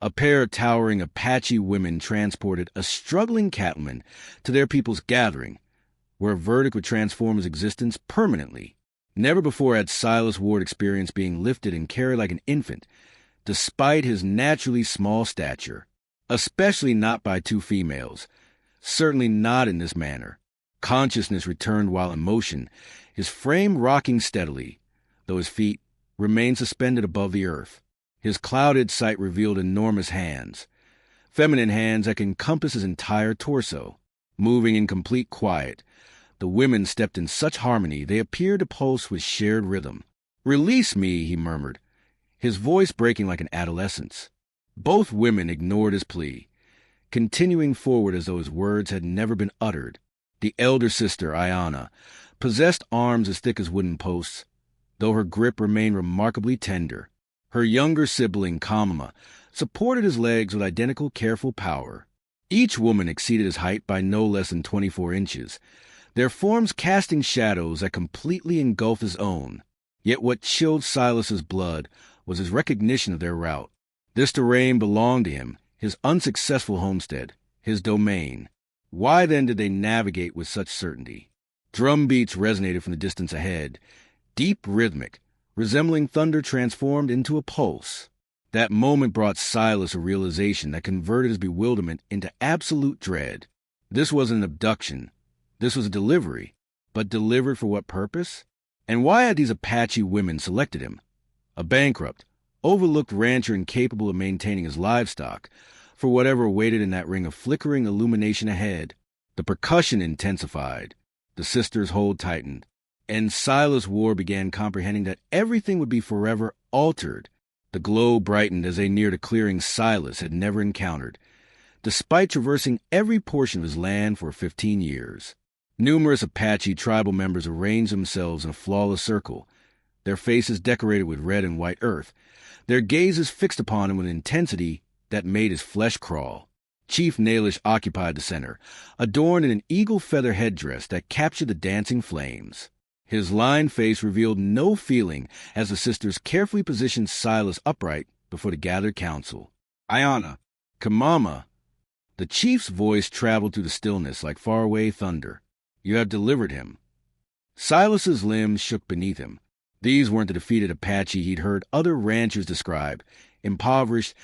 A pair of towering Apache women transported a struggling cattleman to their people's gathering, where a verdict would transform his existence permanently. Never before had Silas Ward experienced being lifted and carried like an infant, despite his naturally small stature, especially not by two females, certainly not in this manner. Consciousness returned while in motion, his frame rocking steadily, though his feet remained suspended above the earth. His clouded sight revealed enormous hands, feminine hands that could encompass his entire torso. Moving in complete quiet, the women stepped in such harmony they appeared to pulse with shared rhythm. "Release me," he murmured, his voice breaking like an adolescent's. Both women ignored his plea, continuing forward as though his words had never been uttered. The elder sister, Ayana, possessed arms as thick as wooden posts, though her grip remained remarkably tender. Her younger sibling, Kamama, supported his legs with identical careful power. Each woman exceeded his height by no less than 24 inches, their forms casting shadows that completely engulfed his own. Yet what chilled Silas's blood was his recognition of their route. This terrain belonged to him, his unsuccessful homestead, his domain. Why then did they navigate with such certainty? Drum beats resonated from the distance ahead, deep rhythmic, resembling thunder transformed into a pulse. That moment brought Silas a realization that converted his bewilderment into absolute dread. This wasn't an abduction. This was a delivery. But delivered for what purpose? And why had these Apache women selected him? A bankrupt, overlooked rancher incapable of maintaining his livestock, for whatever awaited in that ring of flickering illumination ahead. The percussion intensified. The sisters' hold tightened. And Silas Ward began comprehending that everything would be forever altered. The glow brightened as they neared a clearing Silas had never encountered, despite traversing every portion of his land for 15 years. Numerous Apache tribal members arranged themselves in a flawless circle, their faces decorated with red and white earth, their gazes fixed upon him with intensity that made his flesh crawl. Chief Nailish occupied the center, adorned in an eagle feather headdress that captured the dancing flames. His lined face revealed no feeling as the sisters carefully positioned Silas upright before the gathered council. "Ayana, Kamama." The chief's voice traveled through the stillness like faraway thunder. "You have delivered him." Silas's limbs shook beneath him. These weren't the defeated Apache he'd heard other ranchers describe, impoverished,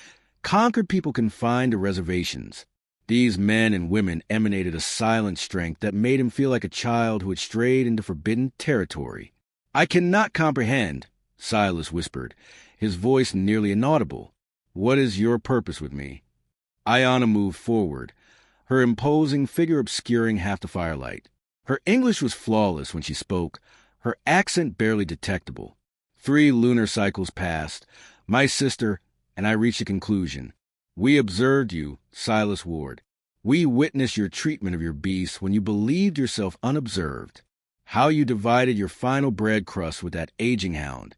conquered people confined to reservations. These men and women emanated a silent strength that made him feel like a child who had strayed into forbidden territory. "I cannot comprehend," Silas whispered, his voice nearly inaudible. "What is your purpose with me?" Ayana moved forward, her imposing figure obscuring half the firelight. Her English was flawless when she spoke, her accent barely detectable. 3 lunar cycles passed, my sister and I reached a conclusion. We observed you, Silas Ward. We witnessed your treatment of your beasts when you believed yourself unobserved. How you divided your final bread crust with that aging hound,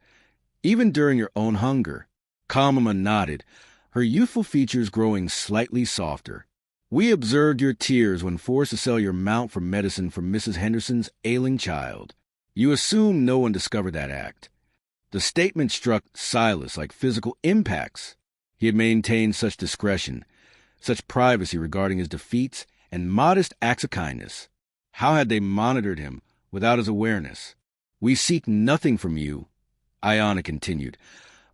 even during your own hunger. Kamama nodded, her youthful features growing slightly softer. We observed your tears when forced to sell your mount for medicine for Mrs. Henderson's ailing child. You assumed no one discovered that act. The statement struck Silas like physical impacts. He had maintained such discretion, such privacy regarding his defeats and modest acts of kindness. How had they monitored him without his awareness? "We seek nothing from you," Ayana continued,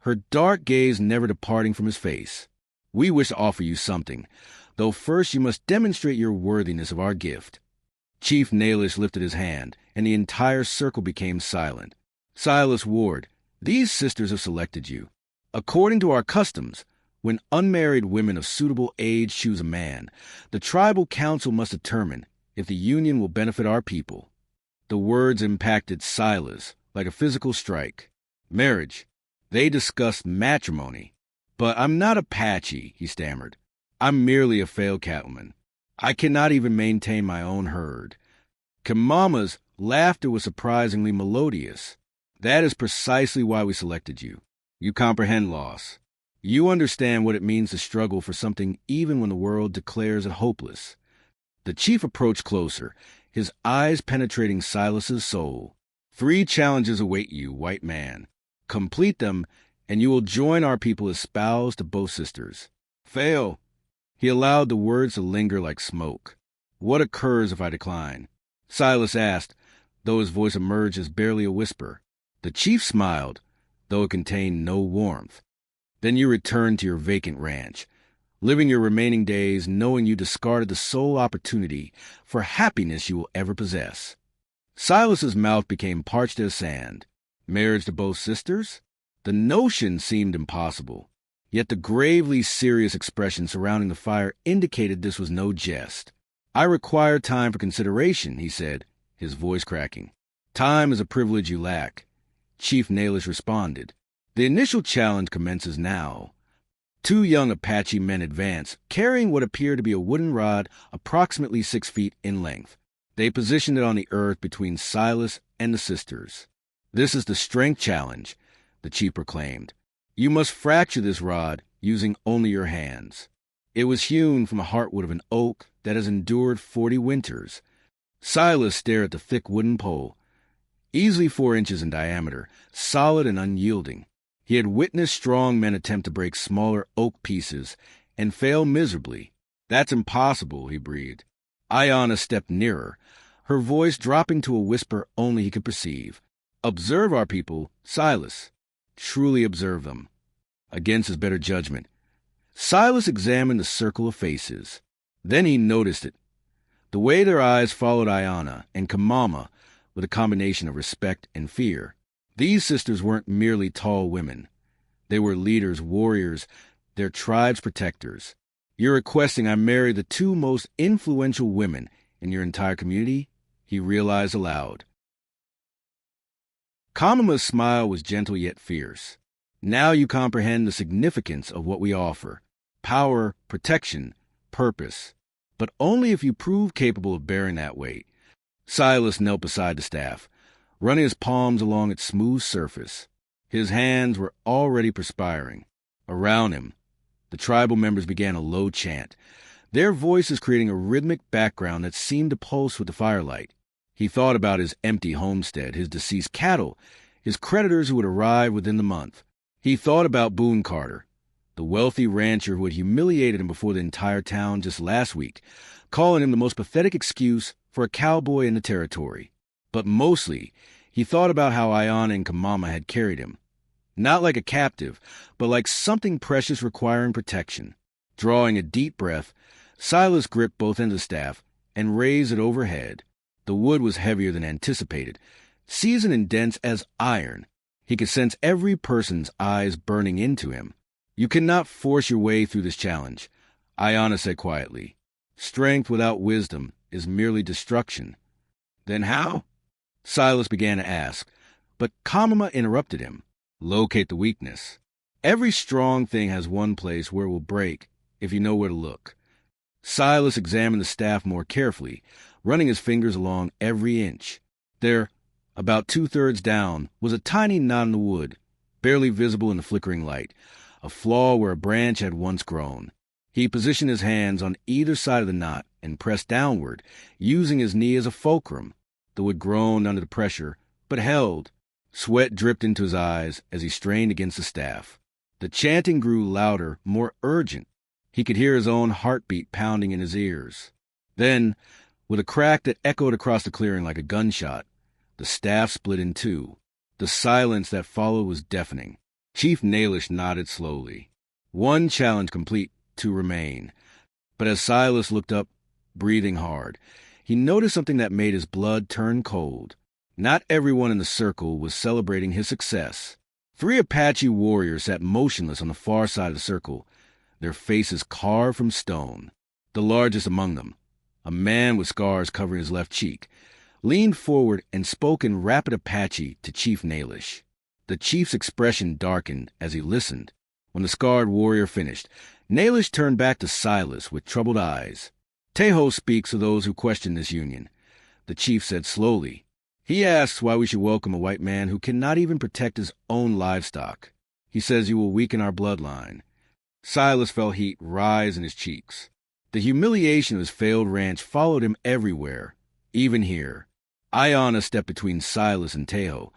her dark gaze never departing from his face. "We wish to offer you something, though first you must demonstrate your worthiness of our gift." Chief Nailish lifted his hand, and the entire circle became silent. "Silas Ward, these sisters have selected you. According to our customs, when unmarried women of suitable age choose a man, the tribal council must determine if the union will benefit our people." The words impacted Silas like a physical strike. "Marriage. They discussed matrimony. But I'm not Apache," he stammered. "I'm merely a failed cattleman. I cannot even maintain my own herd." Kamama's laughter was surprisingly melodious. "That is precisely why we selected you. You comprehend loss. You understand what it means to struggle for something even when the world declares it hopeless." The chief approached closer, his eyes penetrating Silas's soul. 3 challenges await you, white man. Complete them, and you will join our people as spouse to both sisters. Fail. He allowed the words to linger like smoke. What occurs if I decline? Silas asked, though his voice emerged as barely a whisper. The chief smiled, though it contained no warmth. Then you return to your vacant ranch, living your remaining days knowing you discarded the sole opportunity for happiness you will ever possess. Silas's mouth became parched as sand. Marriage to both sisters? The notion seemed impossible. Yet the gravely serious expression surrounding the fire indicated this was no jest. I require time for consideration, he said, his voice cracking. Time is a privilege you lack. Chief Nalish responded. The initial challenge commences now. 2 young Apache men advance, carrying what appeared to be a wooden rod approximately 6 feet in length. They positioned it on the earth between Silas and the sisters. This is the strength challenge, the chief proclaimed. You must fracture this rod using only your hands. It was hewn from a heartwood of an oak that has endured 40 winters. Silas stared at the thick wooden pole, easily 4 inches in diameter, solid and unyielding. He had witnessed strong men attempt to break smaller oak pieces and fail miserably. That's impossible, he breathed. Ayana stepped nearer, her voice dropping to a whisper only he could perceive. Observe our people, Silas. Truly observe them. Against his better judgment, Silas examined the circle of faces. Then he noticed it. The way their eyes followed Ayana and Kamama with a combination of respect and fear. These sisters weren't merely tall women. They were leaders, warriors, their tribe's protectors. You're requesting I marry the 2 most influential women in your entire community? He realized aloud. Kamama's smile was gentle yet fierce. Now you comprehend the significance of what we offer. Power, protection, purpose. But only if you prove capable of bearing that weight. Silas knelt beside the staff, running his palms along its smooth surface. His hands were already perspiring. Around him, the tribal members began a low chant, their voices creating a rhythmic background that seemed to pulse with the firelight. He thought about his empty homestead, his deceased cattle, his creditors who would arrive within the month. He thought about Boone Carter, the wealthy rancher who had humiliated him before the entire town just last week, calling him the most pathetic excuse for a cowboy in the territory. But mostly, he thought about how Ayana and Kamama had carried him. Not like a captive, but like something precious requiring protection. Drawing a deep breath, Silas gripped both ends of the staff and raised it overhead. The wood was heavier than anticipated, seasoned and dense as iron. He could sense every person's eyes burning into him. You cannot force your way through this challenge, Ayana said quietly. Strength without wisdom is merely destruction. Then how? Silas began to ask, but Kamama interrupted him. Locate the weakness. Every strong thing has one place where it will break if you know where to look. Silas examined the staff more carefully, running his fingers along every inch. There, about 2/3 down, was a tiny knot in the wood, barely visible in the flickering light, a flaw where a branch had once grown. He positioned his hands on either side of the knot and pressed downward, using his knee as a fulcrum. The wood groaned under the pressure, but held. Sweat dripped into his eyes as he strained against the staff. The chanting grew louder, more urgent. He could hear his own heartbeat pounding in his ears. Then, with a crack that echoed across the clearing like a gunshot, the staff split in 2. The silence that followed was deafening. Chief Nalish nodded slowly. 1 challenge complete, 2 remain. But as Silas looked up, breathing hard, he noticed something that made his blood turn cold. Not everyone in the circle was celebrating his success. 3 Apache warriors sat motionless on the far side of the circle, their faces carved from stone. The largest among them, a man with scars covering his left cheek, leaned forward and spoke in rapid Apache to Chief Nalish. The chief's expression darkened as he listened. When the scarred warrior finished, Nalish turned back to Silas with troubled eyes. Tejo speaks to those who question this union, the chief said slowly. He asks why we should welcome a white man who cannot even protect his own livestock. He says you will weaken our bloodline. Silas felt heat rise in his cheeks. The humiliation of his failed ranch followed him everywhere, even here. Ayana stepped between Silas and Tejo,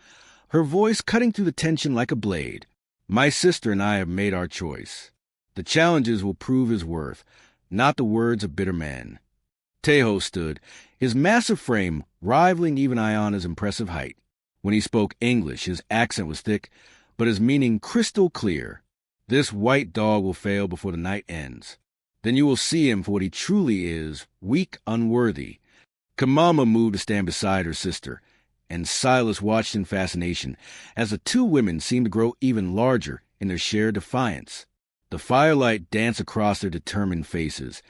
her voice cutting through the tension like a blade. My sister and I have made our choice. The challenges will prove his worth, not the words of bitter men. Teho stood, his massive frame rivaling even Ayana's impressive height. When he spoke English, his accent was thick, but his meaning crystal clear. This white dog will fail before the night ends. Then you will see him for what he truly is, weak, unworthy. Kamama moved to stand beside her sister, and Silas watched in fascination as the two women seemed to grow even larger in their shared defiance. The firelight danced across their determined faces,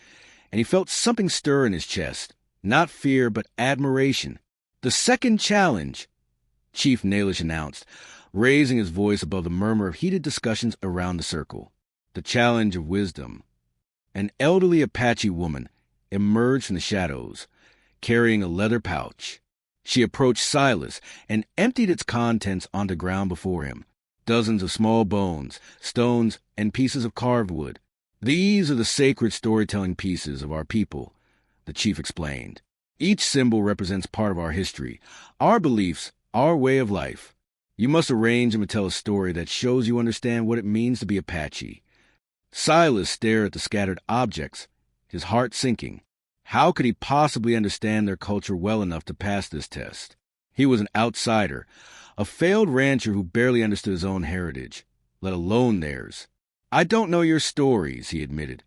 and he felt something stir in his chest, not fear but admiration. "The second challenge," Chief Nalish announced, raising his voice above the murmur of heated discussions around the circle. "The challenge of wisdom." An elderly Apache woman emerged from the shadows, carrying a leather pouch. She approached Silas and emptied its contents onto the ground before him. Dozens of small bones, stones, and pieces of carved wood. "These are the sacred storytelling pieces of our people," the chief explained. "Each symbol represents part of our history, our beliefs, our way of life. You must arrange them to tell a story that shows you understand what it means to be Apache." Silas stared at the scattered objects, his heart sinking. How could he possibly understand their culture well enough to pass this test? He was an outsider, a failed rancher who barely understood his own heritage, let alone theirs. "I don't know your stories," he admitted,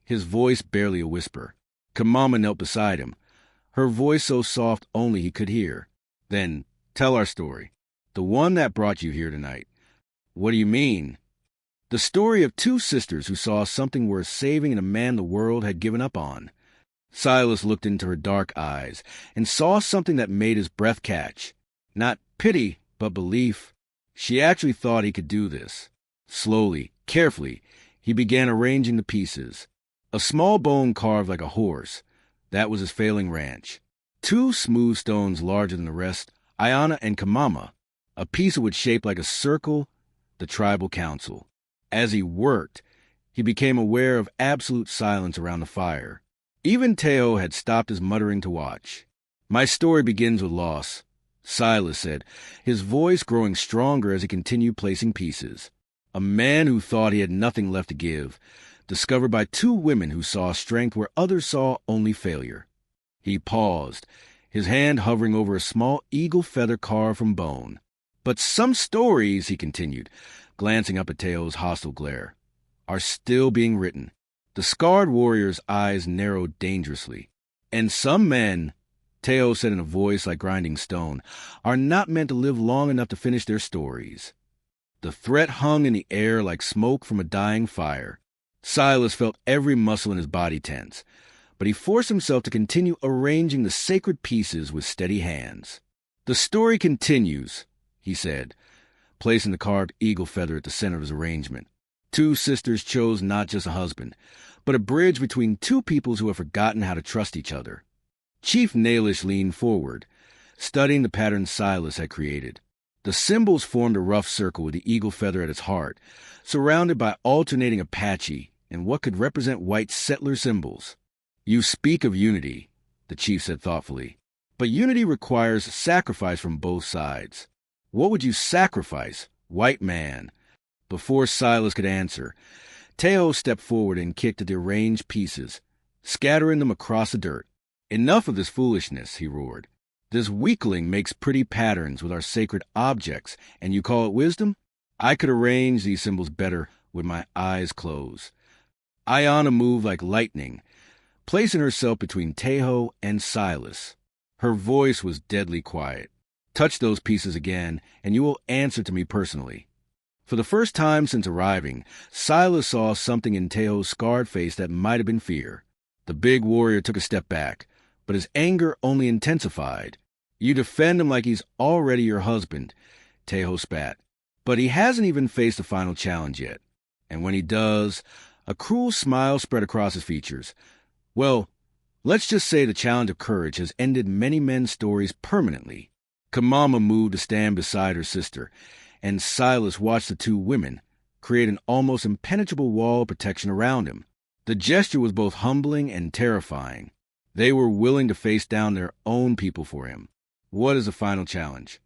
his voice barely a whisper. Kamama knelt beside him, her voice so soft only he could hear. "Then tell our story, the one that brought you here tonight." "What do you mean?" "The story of two sisters who saw something worth saving in a man the world had given up on." Silas looked into her dark eyes and saw something that made his breath catch. Not pity, but belief. She actually thought he could do this. Slowly, carefully, he began arranging the pieces. A small bone carved like a horse. That was his failing ranch. Two smooth stones larger than the rest, Ayana and Kamama. A piece of wood shaped like a circle, the tribal council. As he worked, he became aware of absolute silence around the fire. Even Teho had stopped his muttering to watch. "My story begins with loss," Silas said, his voice growing stronger as he continued placing pieces. "A man who thought he had nothing left to give, discovered by two women who saw strength where others saw only failure." He paused, his hand hovering over a small eagle feather carved from bone. "But some stories," he continued, glancing up at Teo's hostile glare, "are still being written." The scarred warrior's eyes narrowed dangerously. "And some men," Teo said in a voice like grinding stone, "are not meant to live long enough to finish their stories." The threat hung in the air like smoke from a dying fire. Silas felt every muscle in his body tense, but he forced himself to continue arranging the sacred pieces with steady hands. "The story continues," he said, placing the carved eagle feather at the center of his arrangement. Two sisters chose not just a husband, but a bridge between two peoples who have forgotten how to trust each other. Chief Nalish leaned forward, studying the pattern Silas had created. The symbols formed a rough circle with the eagle feather at its heart, surrounded by alternating Apache and what could represent white settler symbols. "You speak of unity," the chief said thoughtfully, "but unity requires sacrifice from both sides. What would you sacrifice, white man?" Before Silas could answer, Teho stepped forward and kicked at the arranged pieces, scattering them across the dirt. "Enough of this foolishness," he roared. "This weakling makes pretty patterns with our sacred objects, and you call it wisdom? I could arrange these symbols better with my eyes closed." Ayana moved like lightning, placing herself between Teho and Silas. Her voice was deadly quiet. "Touch those pieces again, and you will answer to me personally." For the first time since arriving, Silas saw something in Teho's scarred face that might have been fear. The big warrior took a step back, but his anger only intensified. "You defend him like he's already your husband," Teho spat. "But he hasn't even faced the final challenge yet. And when he does," a cruel smile spread across his features, "well, let's just say the challenge of courage has ended many men's stories permanently." Kamama moved to stand beside her sister, and Silas watched the two women create an almost impenetrable wall of protection around him. The gesture was both humbling and terrifying. They were willing to face down their own people for him. "What is the final challenge?"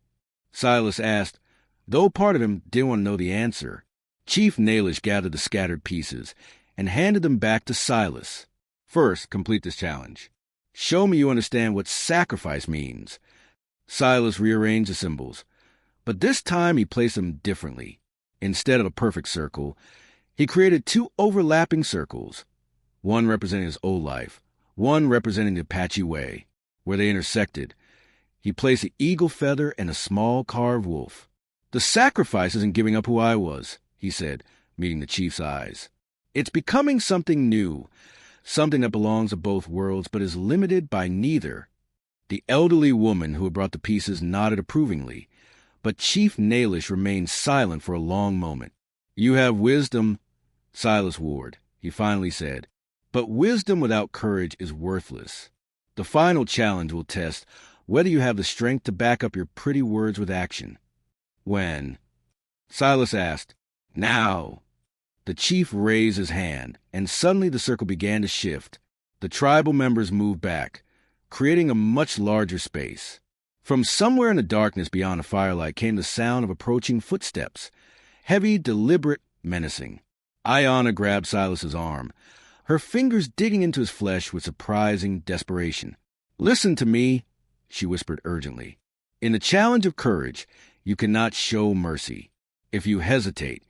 Silas asked, though part of him didn't want to know the answer. Chief Nailish gathered the scattered pieces and handed them back to Silas. First, complete this challenge. Show me you understand what sacrifice means. Silas rearranged the symbols, but this time he placed them differently. Instead of a perfect circle, he created two overlapping circles, one representing his old life, one representing the Apache way. Where they intersected, he placed an eagle feather and a small carved wolf. The sacrifice isn't giving up who I was, he said, meeting the chief's eyes. It's becoming something new, something that belongs to both worlds but is limited by neither. The elderly woman who had brought the pieces nodded approvingly, but Chief Nailish remained silent for a long moment. You have wisdom, Silas Ward, he finally said, but wisdom without courage is worthless. The final challenge will test whether you have the strength to back up your pretty words with action. When? Silas asked. Now. The chief raised his hand, and suddenly the circle began to shift. The tribal members moved back, creating a much larger space. From somewhere in the darkness beyond the firelight came the sound of approaching footsteps, heavy, deliberate, menacing. Ayana grabbed Silas's arm, her fingers digging into his flesh with surprising desperation. Listen to me, she whispered urgently. In the challenge of courage, you cannot show mercy. If you hesitate,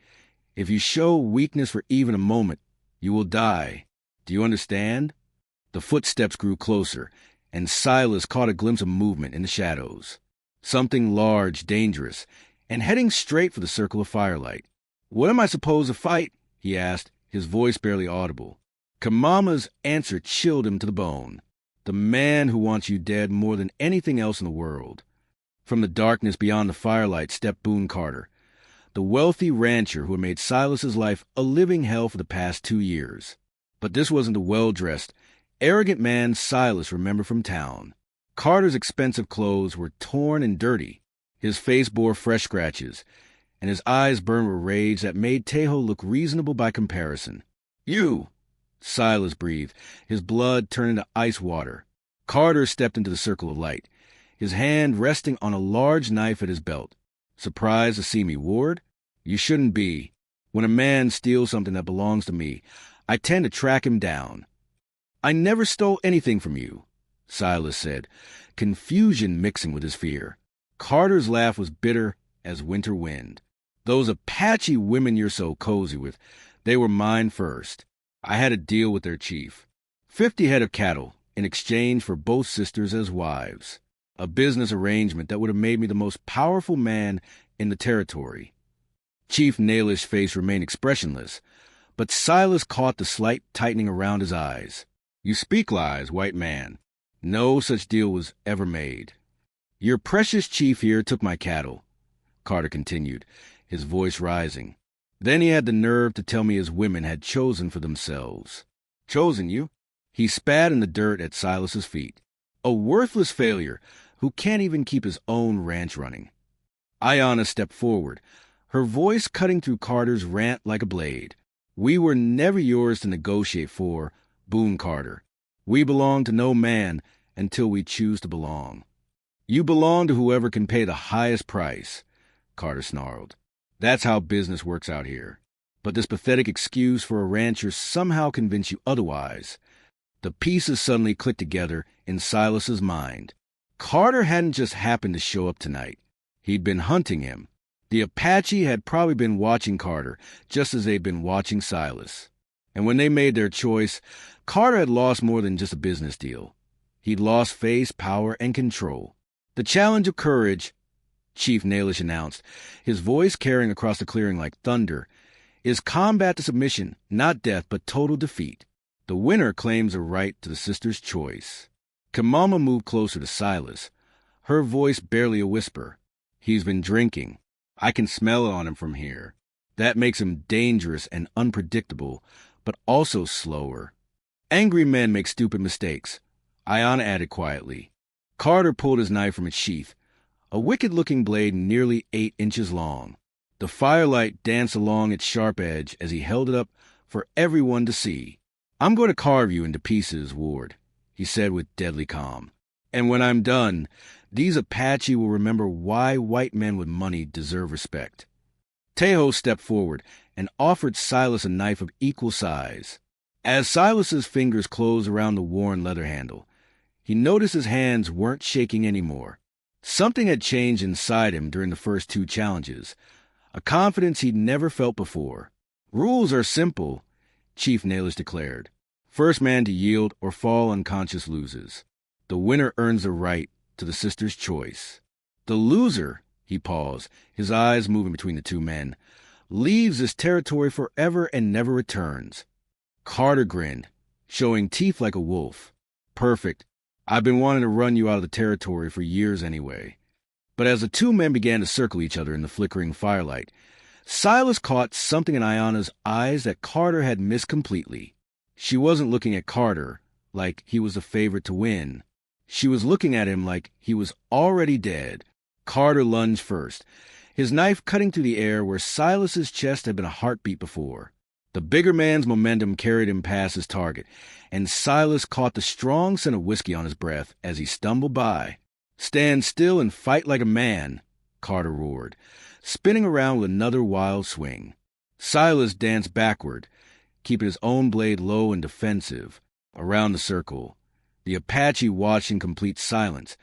if you show weakness for even a moment, you will die. Do you understand? The footsteps grew closer, and Silas caught a glimpse of movement in the shadows. Something large, dangerous, and heading straight for the circle of firelight. What am I supposed to fight? He asked, his voice barely audible. Kamama's answer chilled him to the bone. The man who wants you dead more than anything else in the world. From the darkness beyond the firelight stepped Boone Carter, the wealthy rancher who had made Silas's life a living hell for the past 2 years. But this wasn't the well-dressed, arrogant man Silas remembered from town. Carter's expensive clothes were torn and dirty. His face bore fresh scratches, and his eyes burned with rage that made Tejo look reasonable by comparison. You! Silas breathed, his blood turned into ice water. Carter stepped into the circle of light, his hand resting on a large knife at his belt. Surprised to see me, Ward? You shouldn't be. When a man steals something that belongs to me, I tend to track him down. I never stole anything from you, Silas said, confusion mixing with his fear. Carter's laugh was bitter as winter wind. Those Apache women you're so cozy with, they were mine first. I had a deal with their chief. 50 head of cattle in exchange for both sisters as wives. A business arrangement that would have made me the most powerful man in the territory. Chief Nailish's face remained expressionless, but Silas caught the slight tightening around his eyes. You speak lies, white man. No such deal was ever made. Your precious chief here took my cattle, Carter continued, his voice rising. Then he had the nerve to tell me his women had chosen for themselves. Chosen you? He spat in the dirt at Silas's feet. A worthless failure who can't even keep his own ranch running. Ayana stepped forward, her voice cutting through Carter's rant like a blade. We were never yours to negotiate for, Boone Carter. We belong to no man until we choose to belong. You belong to whoever can pay the highest price, Carter snarled. That's how business works out here. But this pathetic excuse for a rancher somehow convinced you otherwise. The pieces suddenly clicked together in Silas's mind. Carter hadn't just happened to show up tonight. He'd been hunting him. The Apache had probably been watching Carter, just as they'd been watching Silas. And when they made their choice, Carter had lost more than just a business deal. He'd lost face, power, and control. The challenge of courage, Chief Nailish announced, his voice carrying across the clearing like thunder, is combat to submission, not death, but total defeat. The winner claims a right to the sister's choice. Kamama moved closer to Silas, her voice barely a whisper. He's been drinking. I can smell it on him from here. That makes him dangerous and unpredictable, but also slower. Angry men make stupid mistakes, Ayana added quietly. Carter pulled his knife from its sheath, a wicked-looking blade nearly 8 inches long. The firelight danced along its sharp edge as he held it up for everyone to see. I'm going to carve you into pieces, Ward, he said with deadly calm. And when I'm done, these Apache will remember why white men with money deserve respect. Tejo stepped forward and offered Silas a knife of equal size. As Silas's fingers closed around the worn leather handle, he noticed his hands weren't shaking anymore. Something had changed inside him during the first two challenges, a confidence he'd never felt before. "Rules are simple," Chief Nailish declared. "First man to yield or fall unconscious loses. The winner earns the right to the sister's choice. The loser," he paused, his eyes moving between the two men, "leaves this territory forever and never returns." Carter grinned, showing teeth like a wolf. "Perfect. I've been wanting to run you out of the territory for years anyway." But as the two men began to circle each other in the flickering firelight, Silas caught something in Ayana's eyes that Carter had missed completely. She wasn't looking at Carter like he was the favorite to win. She was looking at him like he was already dead. Carter lunged first, his knife cutting through the air where Silas's chest had been a heartbeat before. The bigger man's momentum carried him past his target, and Silas caught the strong scent of whiskey on his breath as he stumbled by. "Stand still and fight like a man," Carter roared, spinning around with another wild swing. Silas danced backward, keeping his own blade low and defensive, around the circle. The Apache watched in complete silence,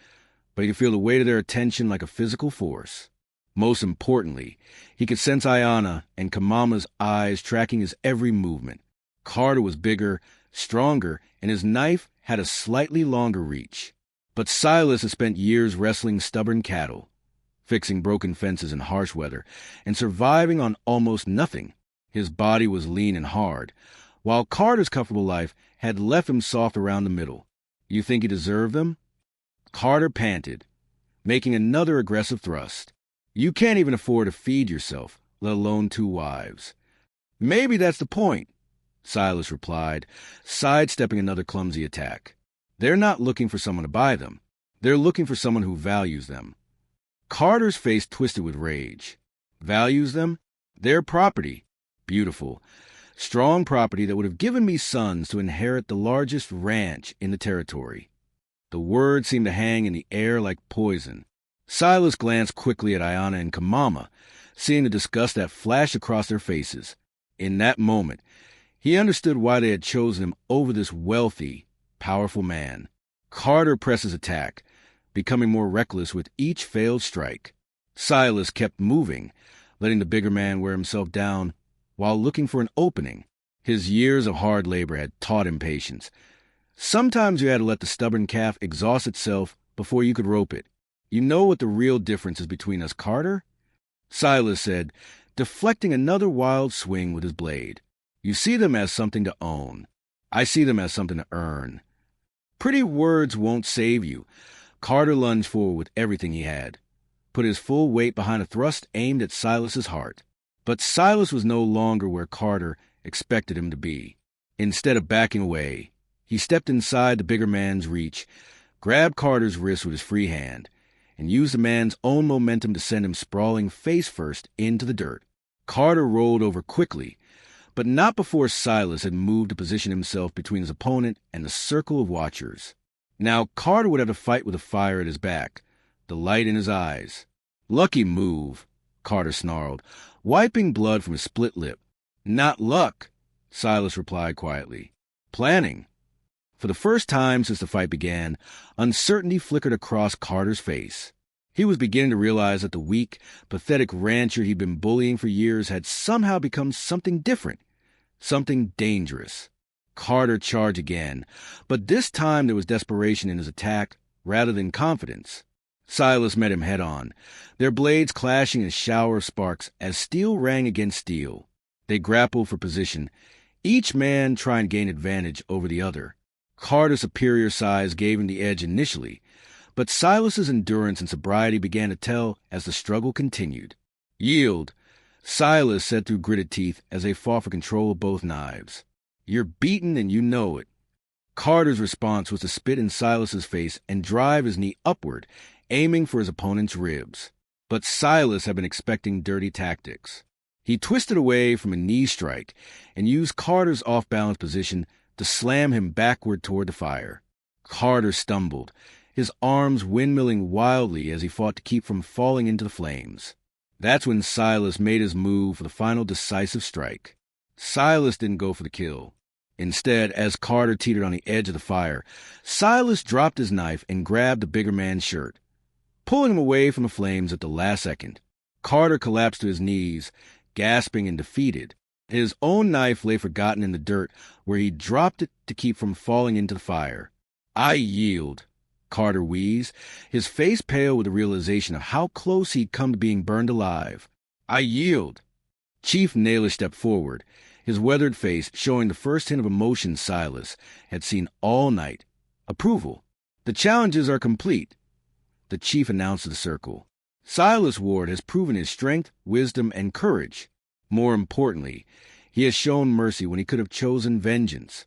but he could feel the weight of their attention like a physical force. Most importantly, he could sense Ayana and Kamama's eyes tracking his every movement. Carter was bigger, stronger, and his knife had a slightly longer reach. But Silas had spent years wrestling stubborn cattle, fixing broken fences in harsh weather, and surviving on almost nothing. His body was lean and hard, while Carter's comfortable life had left him soft around the middle. "You think he deserved them?" Carter panted, making another aggressive thrust. "You can't even afford to feed yourself, let alone two wives." "Maybe that's the point," Silas replied, sidestepping another clumsy attack. "They're not looking for someone to buy them. They're looking for someone who values them." Carter's face twisted with rage. "Values them? Their property. Beautiful. Strong property that would have given me sons to inherit the largest ranch in the territory." The words seemed to hang in the air like poison. Silas glanced quickly at Ayana and Kamama, seeing the disgust that flashed across their faces. In that moment, he understood why they had chosen him over this wealthy, powerful man. Carter pressed his attack, becoming more reckless with each failed strike. Silas kept moving, letting the bigger man wear himself down while looking for an opening. His years of hard labor had taught him patience. Sometimes you had to let the stubborn calf exhaust itself before you could rope it. "You know what the real difference is between us, Carter?" Silas said, deflecting another wild swing with his blade. "You see them as something to own. I see them as something to earn." Pretty words won't save you. Carter lunged forward with everything he had, put his full weight behind a thrust aimed at Silas's heart. But Silas was no longer where Carter expected him to be. Instead of backing away, he stepped inside the bigger man's reach, grabbed Carter's wrist with his free hand, and used the man's own momentum to send him sprawling face first into the dirt. Carter rolled over quickly, but not before Silas had moved to position himself between his opponent and the circle of watchers. Now Carter would have to fight with a fire at his back, the light in his eyes. "Lucky move," Carter snarled, wiping blood from his split lip. "Not luck," Silas replied quietly. "Planning." For the first time since the fight began, uncertainty flickered across Carter's face. He was beginning to realize that the weak, pathetic rancher he'd been bullying for years had somehow become something different, something dangerous. Carter charged again, but this time there was desperation in his attack rather than confidence. Silas met him head-on, their blades clashing in a shower of sparks as steel rang against steel. They grappled for position, each man trying to gain advantage over the other. Carter's superior size gave him the edge initially, but Silas's endurance and sobriety began to tell as the struggle continued. "Yield," Silas said through gritted teeth as they fought for control of both knives. "You're beaten and you know it." Carter's response was to spit in Silas's face and drive his knee upward, aiming for his opponent's ribs. But Silas had been expecting dirty tactics. He twisted away from a knee strike and used Carter's off-balance position to slam him backward toward the fire. Carter stumbled, his arms windmilling wildly as he fought to keep from falling into the flames. That's when Silas made his move for the final decisive strike. Silas didn't go for the kill. Instead, as Carter teetered on the edge of the fire, Silas dropped his knife and grabbed the bigger man's shirt, pulling him away from the flames at the last second. Carter collapsed to his knees, gasping and defeated. His own knife lay forgotten in the dirt where he dropped it to keep from falling into the fire. "I yield," Carter wheezed, his face pale with the realization of how close he'd come to being burned alive. "I yield." Chief Naylor stepped forward, his weathered face showing the first hint of emotion Silas had seen all night. Approval. "The challenges are complete," the chief announced to the circle. "Silas Ward has proven his strength, wisdom, and courage. More importantly, he has shown mercy when he could have chosen vengeance."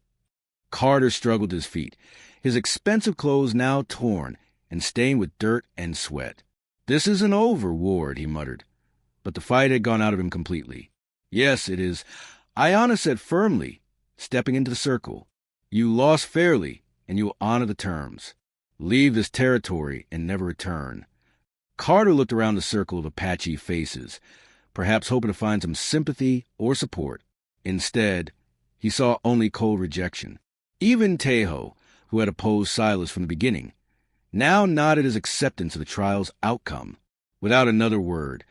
Carter struggled to his feet, his expensive clothes now torn and stained with dirt and sweat. "This isn't over, Ward," he muttered. But the fight had gone out of him completely. "Yes, it is," Ayana said firmly, stepping into the circle. "You lost fairly, and you will honor the terms. Leave this territory and never return." Carter looked around the circle of Apache faces, perhaps hoping to find some sympathy or support. Instead, he saw only cold rejection. Even Tejo, who had opposed Silas from the beginning, now nodded his acceptance of the trial's outcome. Without another word,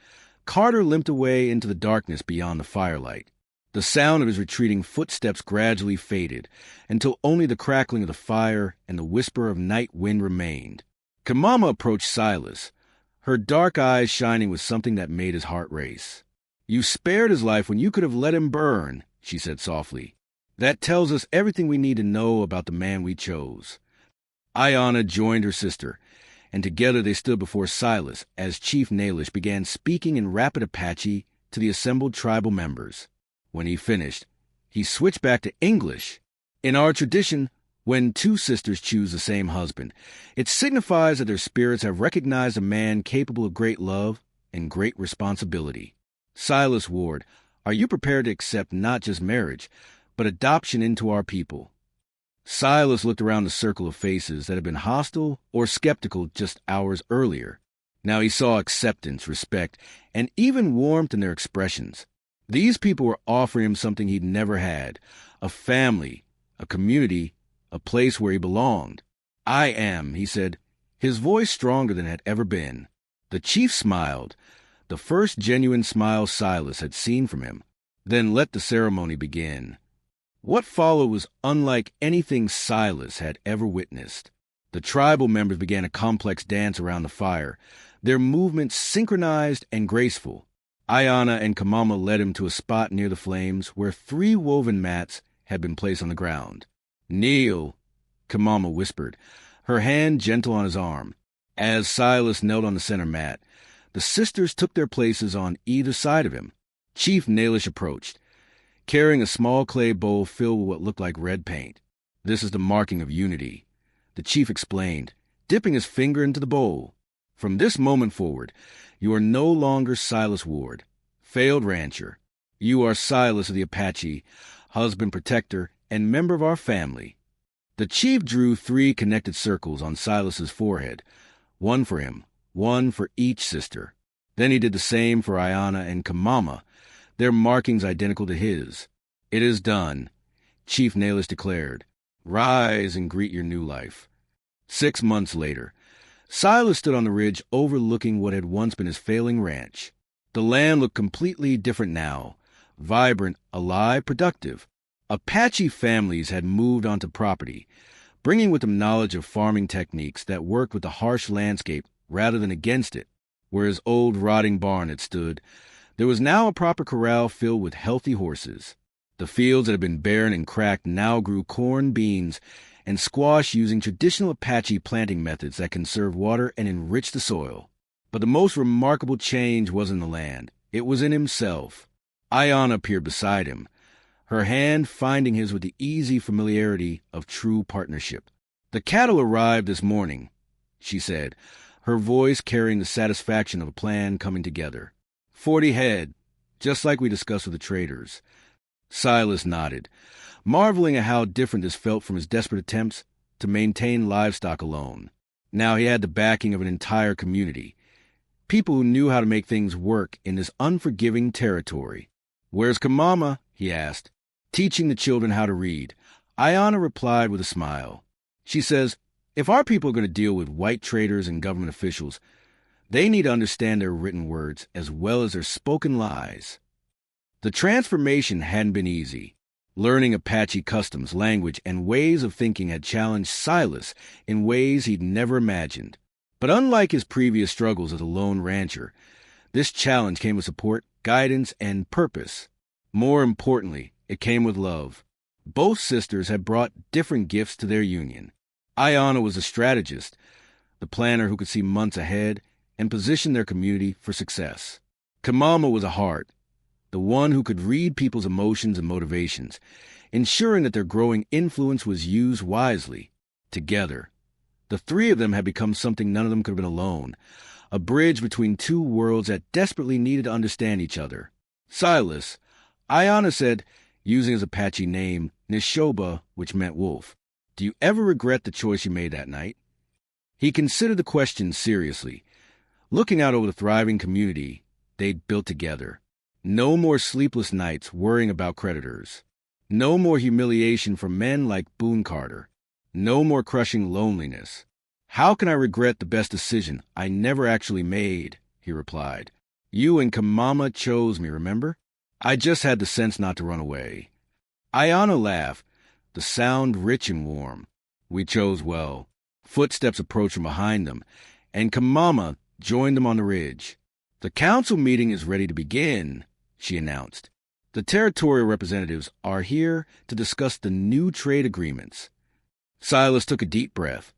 Carter limped away into the darkness beyond the firelight. The sound of his retreating footsteps gradually faded, until only the crackling of the fire and the whisper of night wind remained. Kamama approached Silas, her dark eyes shining with something that made his heart race. "You spared his life when you could have let him burn," she said softly. "That tells us everything we need to know about the man we chose." Ayana joined her sister, and together they stood before Silas as Chief Nailish began speaking in rapid Apache to the assembled tribal members. When he finished, he switched back to English. "In our tradition, when two sisters choose the same husband, it signifies that their spirits have recognized a man capable of great love and great responsibility. Silas Ward, are you prepared to accept not just marriage, but adoption into our people?" Silas looked around the circle of faces that had been hostile or skeptical just hours earlier. Now he saw acceptance, respect, and even warmth in their expressions. These people were offering him something he'd never had: a family, a community, a place where he belonged. "I am," he said, his voice stronger than it had ever been. The chief smiled, the first genuine smile Silas had seen from him, then let the ceremony begin. What followed was unlike anything Silas had ever witnessed. The tribal members began a complex dance around the fire, their movements synchronized and graceful. Ayana and Kamama led him to a spot near the flames where 3 woven mats had been placed on the ground. "Kneel," Kamama whispered, her hand gentle on his arm. As Silas knelt on the center mat, the sisters took their places on either side of him. Chief Nailish approached, carrying a small clay bowl filled with what looked like red paint. "This is the marking of unity," the chief explained, dipping his finger into the bowl. "From this moment forward, you are no longer Silas Ward, failed rancher. You are Silas of the Apache, husband, protector, and member of our family." The chief drew 3 connected circles on Silas's forehead, one for him, one for each sister. Then he did the same for Ayana and Kamama, their markings identical to his. "It is done," Chief Nailish declared. "Rise and greet your new life." 6 months later, Silas stood on the ridge overlooking what had once been his failing ranch. The land looked completely different now, vibrant, alive, productive. Apache families had moved onto property, bringing with them knowledge of farming techniques that worked with the harsh landscape rather than against it. Where his old rotting barn had stood, there was now a proper corral filled with healthy horses. The fields that had been barren and cracked now grew corn, beans, and squash using traditional Apache planting methods that conserve water and enrich the soil. But the most remarkable change wasn't in the land. It was in himself. Ayana appeared beside him, her hand finding his with the easy familiarity of true partnership. "The cattle arrived this morning," she said, her voice carrying the satisfaction of a plan coming together. 40 head, just like we discussed with the traders." Silas nodded, marveling at how different this felt from his desperate attempts to maintain livestock alone. Now he had the backing of an entire community. people who knew how to make things work in this unforgiving territory. "Where's Kamama?" he asked, teaching the children how to read. Ayana replied with a smile. She says, "If our people are going to deal with white traders and government officials, they need to understand their written words as well as their spoken lies." The transformation hadn't been easy. Learning Apache customs, language, and ways of thinking had challenged Silas in ways he'd never imagined. But unlike his previous struggles as a lone rancher, this challenge came with support, guidance, and purpose. More importantly, it came with love. Both sisters had brought different gifts to their union. Ayana was a strategist, the planner who could see months ahead and position their community for success. Kamama was a heart, the one who could read people's emotions and motivations, ensuring that their growing influence was used wisely. Together, the three of them had become something none of them could have been alone, a bridge between two worlds that desperately needed to understand each other. "Silas," Ayana said, using his Apache name, Nishoba, which meant wolf, "do you ever regret the choice you made that night?" He considered the question seriously, looking out over the thriving community they'd built together. No more sleepless nights worrying about creditors. No more humiliation from men like Boone Carter. No more crushing loneliness. "How can I regret the best decision I never actually made?" he replied. "You and Kamama chose me, remember? I just had the sense not to run away." Ayana laughed, the sound rich and warm. "We chose well." Footsteps approached from behind them, and Kamama joined them on the ridge. "The council meeting is ready to begin," she announced. "The territorial representatives are here to discuss the new trade agreements." Silas took a deep breath,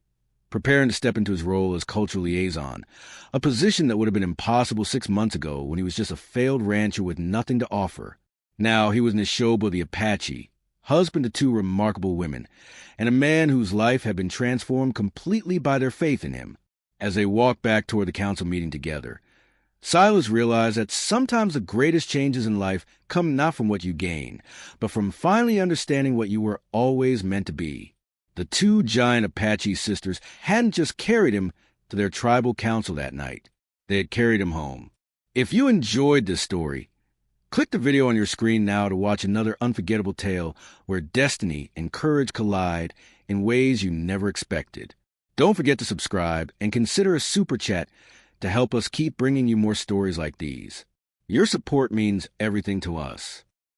preparing to step into his role as cultural liaison, a position that would have been impossible 6 months ago when he was just a failed rancher with nothing to offer. Now he was Nishoba the Apache, husband to 2 remarkable women, and a man whose life had been transformed completely by their faith in him. As they walked back toward the council meeting together, Silas realized that sometimes the greatest changes in life come not from what you gain, but from finally understanding what you were always meant to be. The 2 giant Apache sisters hadn't just carried him to their tribal council that night. They had carried him home. If you enjoyed this story, click the video on your screen now to watch another unforgettable tale where destiny and courage collide in ways you never expected. Don't forget to subscribe and consider a super chat to help us keep bringing you more stories like these. Your support means everything to us.